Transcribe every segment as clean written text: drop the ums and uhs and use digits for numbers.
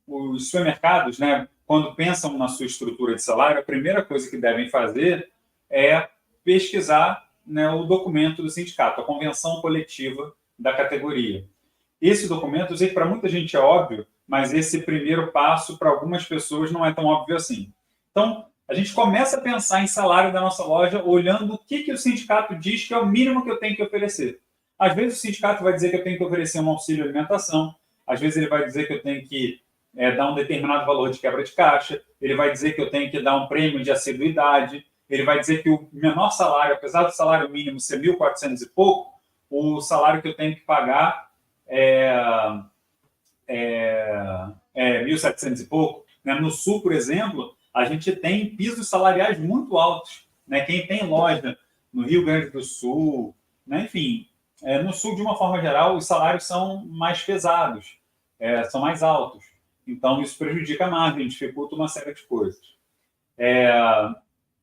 os supermercados, né, quando pensam na sua estrutura de salário, a primeira coisa que devem fazer é pesquisar, né, o documento do sindicato, a convenção coletiva da categoria. Esse documento, eu sei que para muita gente é óbvio, mas esse primeiro passo, para algumas pessoas, não é tão óbvio assim. Então, a gente começa a pensar em salário da nossa loja olhando o que o sindicato diz que é o mínimo que eu tenho que oferecer. Às vezes o sindicato vai dizer que eu tenho que oferecer um auxílio alimentação, às vezes ele vai dizer que eu tenho que dar um determinado valor de quebra de caixa, ele vai dizer que eu tenho que dar um prêmio de assiduidade, ele vai dizer que o menor salário, apesar do salário mínimo ser 1.400 e pouco, o salário que eu tenho que pagar é 1.700 e pouco. Né? No Sul, por exemplo, a gente tem pisos salariais muito altos. Né? Quem tem loja no Rio Grande do Sul, né? Enfim, no Sul, de uma forma geral, os salários são mais pesados, são mais altos. Então, isso prejudica a margem, dificulta uma série de coisas.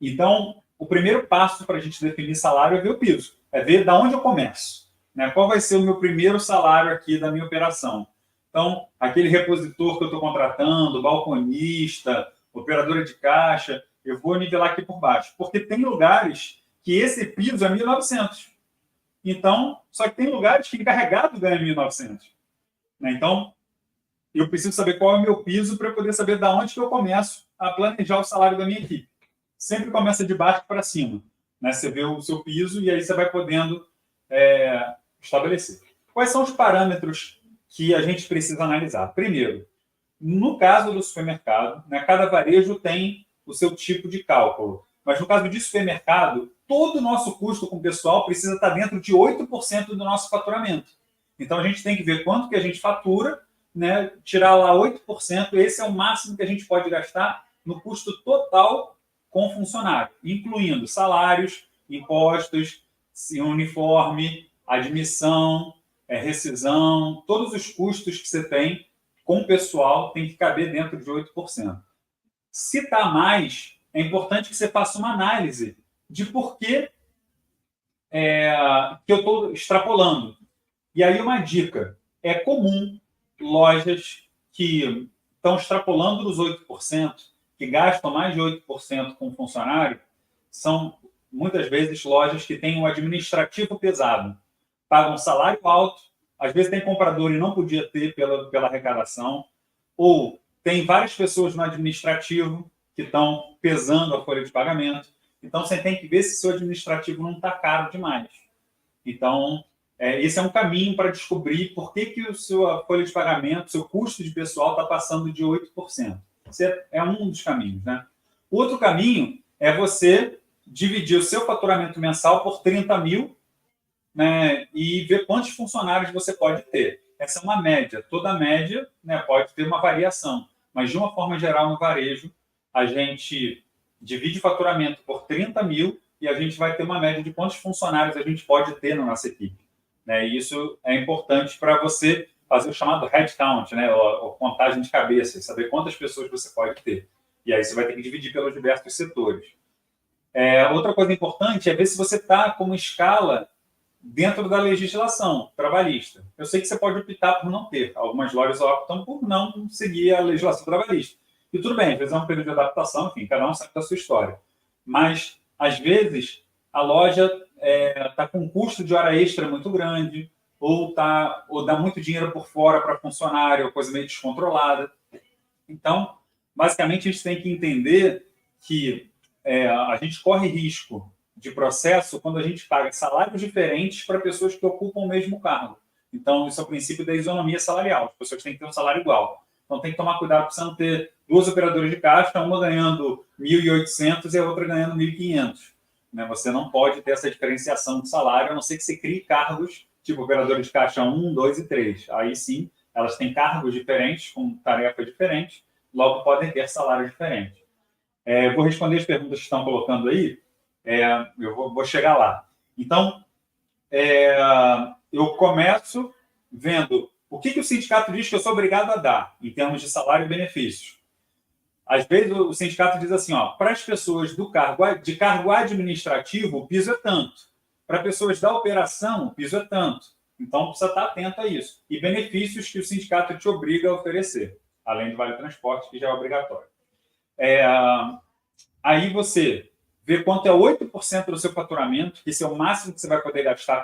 Então, o primeiro passo para a gente definir salário é ver o piso, é ver de onde eu começo. Né? Qual vai ser o meu primeiro salário aqui da minha operação? Então, aquele repositor que eu estou contratando, balconista, operadora de caixa, eu vou nivelar aqui por baixo. Porque tem lugares que esse piso é 1.900. Então, só que tem lugares que encarregado ganha 1.900. Né? Então, eu preciso saber qual é o meu piso para poder saber de onde que eu começo a planejar o salário da minha equipe. Sempre começa de baixo para cima. Né? Você vê o seu piso e aí você vai podendo estabelecer. Quais são os parâmetros que a gente precisa analisar? Primeiro, no caso do supermercado, né, cada varejo tem o seu tipo de cálculo. Mas no caso de supermercado, todo o nosso custo com o pessoal precisa estar dentro de 8% do nosso faturamento. Então, a gente tem que ver quanto que a gente fatura, né, tirar lá 8%, esse é o máximo que a gente pode gastar no custo total com o funcionário, incluindo salários, impostos, uniforme, admissão, rescisão, todos os custos que você tem com o pessoal tem que caber dentro de 8%. Se está mais, é importante que você faça uma análise de por que eu estou extrapolando. E aí uma dica, é comum lojas que estão extrapolando dos 8%, que gastam mais de 8% com funcionário, são muitas vezes lojas que têm um administrativo pesado. Pagam salário alto, às vezes tem comprador e não podia ter pela arrecadação, ou tem várias pessoas no administrativo que estão pesando a folha de pagamento. Então, você tem que ver se seu administrativo não está caro demais. Então, esse é um caminho para descobrir por que a sua folha de pagamento, seu custo de pessoal está passando de 8%. Esse é um dos caminhos. Né? O outro caminho é você dividir o seu faturamento mensal por 30 mil, né, e ver quantos funcionários você pode ter. Essa é uma média. Toda média, né, pode ter uma variação, mas de uma forma geral no varejo, a gente divide o faturamento por 30 mil e a gente vai ter uma média de quantos funcionários a gente pode ter na nossa equipe. Né? E isso é importante para você fazer o chamado headcount, né, ou contagem de cabeça, saber quantas pessoas você pode ter. E aí você vai ter que dividir pelos diversos setores. Outra coisa importante é ver se você está com uma escala dentro da legislação trabalhista. Eu sei que você pode optar por não ter. Algumas lojas optam por não seguir a legislação trabalhista. E tudo bem, às vezes é um período de adaptação, enfim, cada um sabe da sua história. Mas, às vezes, a loja está com um custo de hora extra muito grande, ou dá muito dinheiro por fora para funcionário, coisa meio descontrolada. Então, basicamente, a gente tem que entender que a gente corre risco de processo quando a gente paga salários diferentes para pessoas que ocupam o mesmo cargo. Então, isso é o princípio da isonomia salarial. As pessoas têm que ter um salário igual. Então, tem que tomar cuidado para você não ter duas operadoras de caixa, uma ganhando 1.800 e a outra ganhando 1.500. Né? Você não pode ter essa diferenciação de salário, a não ser que você crie cargos, tipo operadores de caixa 1, 2 e 3. Aí sim, elas têm cargos diferentes, com tarefas diferentes, logo podem ter salários diferentes. Vou responder as perguntas que estão colocando aí. Eu vou chegar lá. Então, eu começo vendo o que o sindicato diz que eu sou obrigado a dar, em termos de salário e benefícios. Às vezes, o sindicato diz assim, para as pessoas de cargo administrativo, o piso é tanto. Para pessoas da operação, o piso é tanto. Então, precisa estar atento a isso. E benefícios que o sindicato te obriga a oferecer. além do vale transporte, que já é obrigatório. Aí você vê quanto é 8% do seu faturamento, que esse é o máximo que você vai poder gastar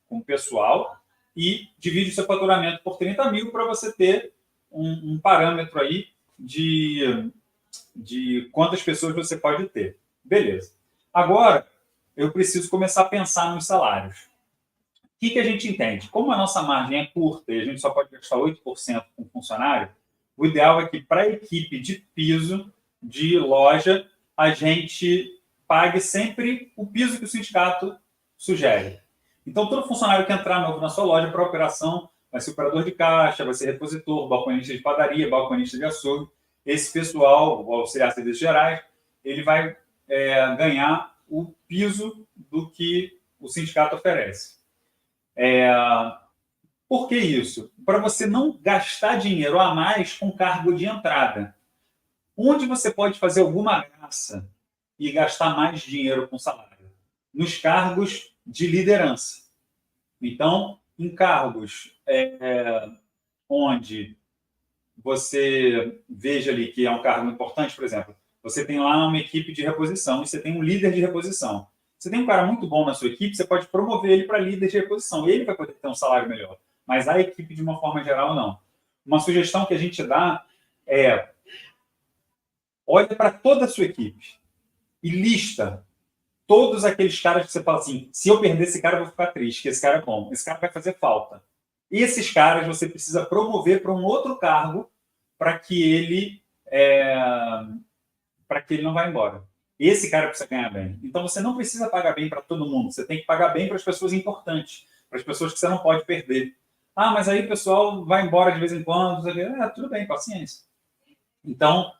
com o pessoal, e divide o seu faturamento por 30 mil para você ter um parâmetro aí de quantas pessoas você pode ter. Beleza. Agora, eu preciso começar a pensar nos salários. O que a gente entende? Como a nossa margem é curta e a gente só pode gastar 8% com funcionário, o ideal é que para a equipe de piso, de loja, a gente pague sempre o piso que o sindicato sugere. Então, todo funcionário que entrar novo na sua loja para operação vai ser operador de caixa, vai ser repositor, balconista de padaria, balconista de açougue. Esse pessoal, o auxiliar de serviços gerais, ele vai ganhar o piso do que o sindicato oferece. Por que isso? Para você não gastar dinheiro a mais com cargo de entrada. Onde você pode fazer alguma graça e gastar mais dinheiro com salário? Nos cargos de liderança. Então, em cargos onde você veja ali que é um cargo importante, por exemplo, você tem lá uma equipe de reposição e você tem um líder de reposição. Você tem um cara muito bom na sua equipe, você pode promover ele para líder de reposição. Ele vai poder ter um salário melhor. Mas a equipe, de uma forma geral, não. Uma sugestão que a gente dá é: olha para toda a sua equipe e lista todos aqueles caras que você fala assim: se eu perder esse cara, eu vou ficar triste, que esse cara é bom, esse cara vai fazer falta. E esses caras você precisa promover para um outro cargo para que ele não vá embora. Esse cara precisa ganhar bem. Então você não precisa pagar bem para todo mundo, você tem que pagar bem para as pessoas importantes, para as pessoas que você não pode perder. Ah, mas aí o pessoal vai embora de vez em quando. Tudo bem, paciência. Então,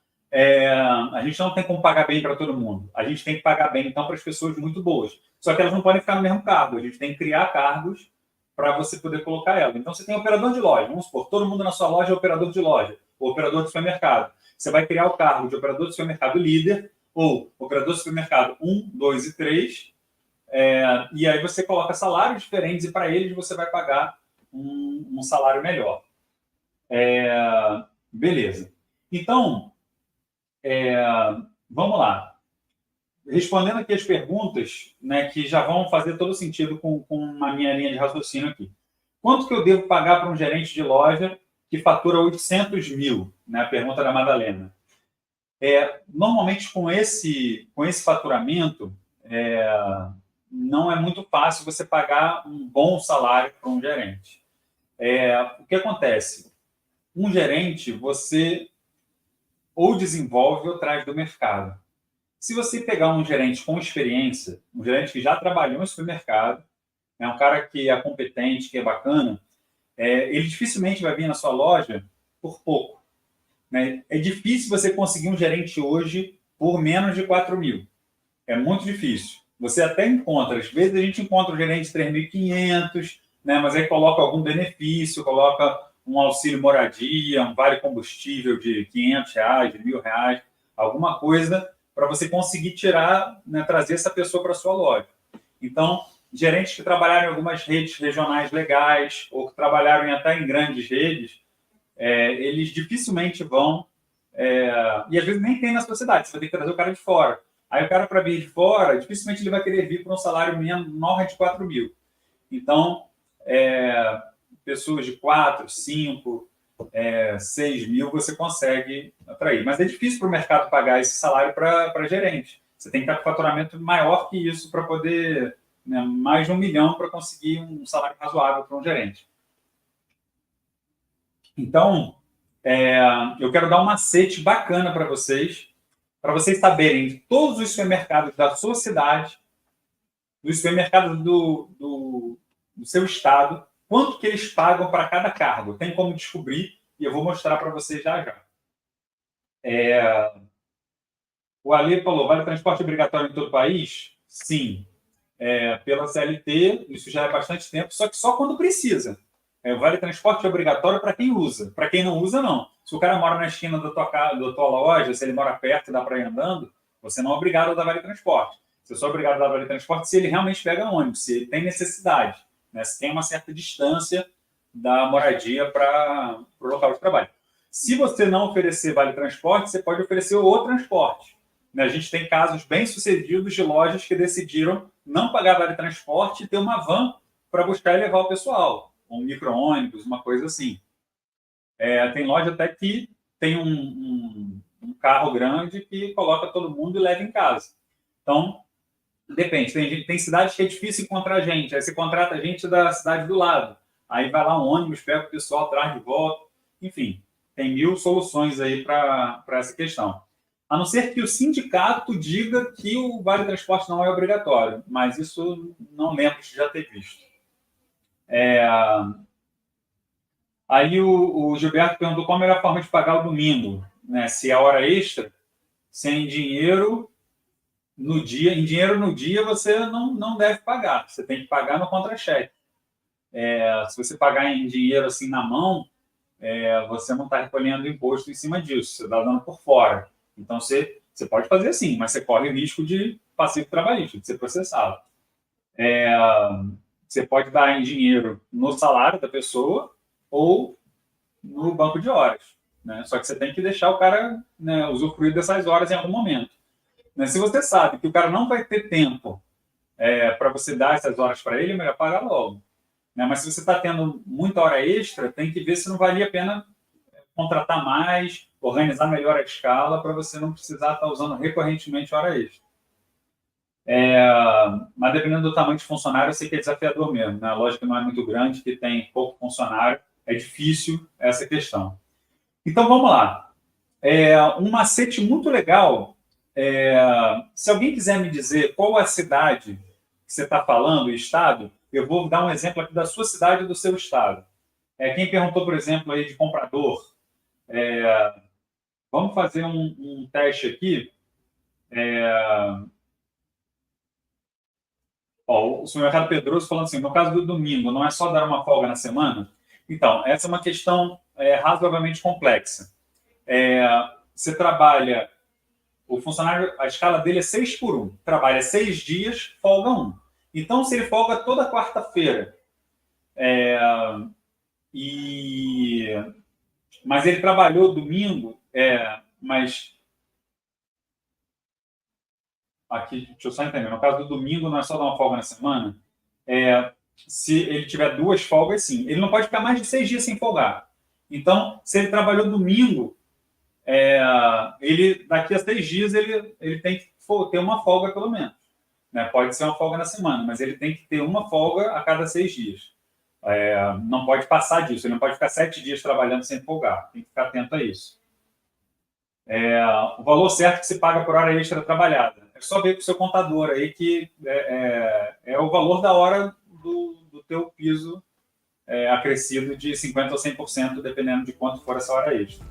a gente não tem como pagar bem para todo mundo. A gente tem que pagar bem, então, para as pessoas muito boas. Só que elas não podem ficar no mesmo cargo. A gente tem que criar cargos para você poder colocar ela. Então, você tem operador de loja. Vamos supor, todo mundo na sua loja é operador de loja, ou operador de supermercado. Você vai criar o cargo de operador de supermercado líder, ou operador de supermercado 1, 2 e 3, e aí você coloca salários diferentes e para eles você vai pagar um salário melhor. Beleza. Então, vamos lá. Respondendo aqui as perguntas, né, que já vão fazer todo sentido com a minha linha de raciocínio aqui. Quanto que eu devo pagar para um gerente de loja que fatura 800 mil? Né, a pergunta da Madalena. Normalmente, com esse faturamento, não é muito fácil você pagar um bom salário para um gerente. O que acontece? Um gerente, você ou desenvolve ou traz do mercado. Se você pegar um gerente com experiência, um gerente que já trabalhou em supermercado, é um cara que é competente, que é bacana, ele dificilmente vai vir na sua loja por pouco. Né? É difícil você conseguir um gerente hoje por menos de 4 mil. É muito difícil. Você até encontra, às vezes a gente encontra um gerente de 3.500, né? Mas aí coloca algum benefício, coloca um auxílio moradia, um vale combustível de R$500, de R$1.000, alguma coisa para você conseguir tirar, né, trazer essa pessoa para a sua loja. Então, gerentes que trabalharam em algumas redes regionais legais ou que trabalharam até em grandes redes, eles dificilmente vão, e às vezes nem tem na sua cidade, você vai ter que trazer o cara de fora. Aí o cara, para vir de fora, dificilmente ele vai querer vir por um salário menor de 4 mil. Então, pessoas de 4, 5, 6 mil você consegue atrair. Mas é difícil para o mercado pagar esse salário para gerente. Você tem que estar com faturamento maior que isso para poder, né, mais de 1 milhão para conseguir um salário razoável para um gerente. Então, eu quero dar um macete bacana para vocês saberem de todos os supermercados da sua cidade, dos supermercados do seu estado, quanto que eles pagam para cada cargo. Tem como descobrir e eu vou mostrar para vocês já já. O Ale falou, vale transporte obrigatório em todo o país? Sim. Pela CLT, isso já é bastante tempo, só que só quando precisa. O vale transporte é obrigatório para quem usa. Para quem não usa, não. Se o cara mora na esquina da tua loja, se ele mora perto e dá para ir andando, você não é obrigado a dar vale transporte. Você só é obrigado a dar vale transporte se ele realmente pega ônibus, se ele tem necessidade, né? Se tem uma certa distância da moradia para o local de trabalho. Se você não oferecer vale transporte, você pode oferecer o transporte. Né? A gente tem casos bem-sucedidos de lojas que decidiram não pagar vale transporte e ter uma van para buscar e levar o pessoal, um micro-ônibus, uma coisa assim. Tem loja até que tem um carro grande que coloca todo mundo e leva em casa. Então, depende. Tem cidades que é difícil encontrar gente. Aí você contrata gente da cidade do lado. Aí vai lá um ônibus, pega o pessoal, traz de volta. Enfim, tem 1000 soluções aí para essa questão. A não ser que o sindicato diga que o vale transporte não é obrigatório. Mas isso não lembro de já ter visto. Aí o Gilberto perguntou qual a melhor forma de pagar o domingo. Né? Se é hora extra, sem dinheiro no dia. Em dinheiro no dia você não deve pagar. Você tem que pagar no contra-cheque. Se você pagar em dinheiro assim na mão, você não está recolhendo imposto em cima disso. Você está dando por fora. Então você pode fazer assim, mas você corre o risco de passivo trabalhista, de ser processado. Você pode dar em dinheiro no salário da pessoa ou no banco de horas. Né? Só que você tem que deixar o cara, né, usufruir dessas horas em algum momento. Né? Se você sabe que o cara não vai ter tempo para você dar essas horas para ele, é melhor pagar logo. Né? Mas se você está tendo muita hora extra, tem que ver se não valia a pena contratar mais, organizar melhor a escala para você não precisar estar usando recorrentemente hora extra. Mas dependendo do tamanho de funcionário, eu sei que é desafiador mesmo. Né? A loja que não é muito grande, que tem pouco funcionário, é difícil essa questão. Então, vamos lá. Um macete muito legal. Se alguém quiser me dizer qual a cidade que você está falando, o estado, eu vou dar um exemplo aqui da sua cidade e do seu estado. Quem perguntou, por exemplo, aí de comprador, vamos fazer um teste aqui. O supermercado Pedroso falando assim, no caso do domingo, não é só dar uma folga na semana? Então, essa é uma questão razoavelmente complexa. Você trabalha, o funcionário, a escala dele é 6x1. Trabalha 6 dias, folga 1. Então, se ele folga toda quarta-feira, mas ele trabalhou domingo, mas aqui, deixa eu só entender, no caso do domingo não é só dar uma folga na semana, se ele tiver 2 folgas, sim. Ele não pode ficar mais de 6 dias sem folgar. Então, se ele trabalhou domingo, ele daqui a 6 dias ele tem que ter uma folga pelo menos. Né? Pode ser uma folga na semana, mas ele tem que ter uma folga a cada 6 dias. Não pode passar disso, ele não pode ficar 7 dias trabalhando sem folgar. Tem que ficar atento a isso. O valor certo que se paga por hora extra trabalhada. É só ver com o seu contador aí que é o valor da hora do teu piso acrescido de 50% ou 100%, dependendo de quanto for essa hora extra.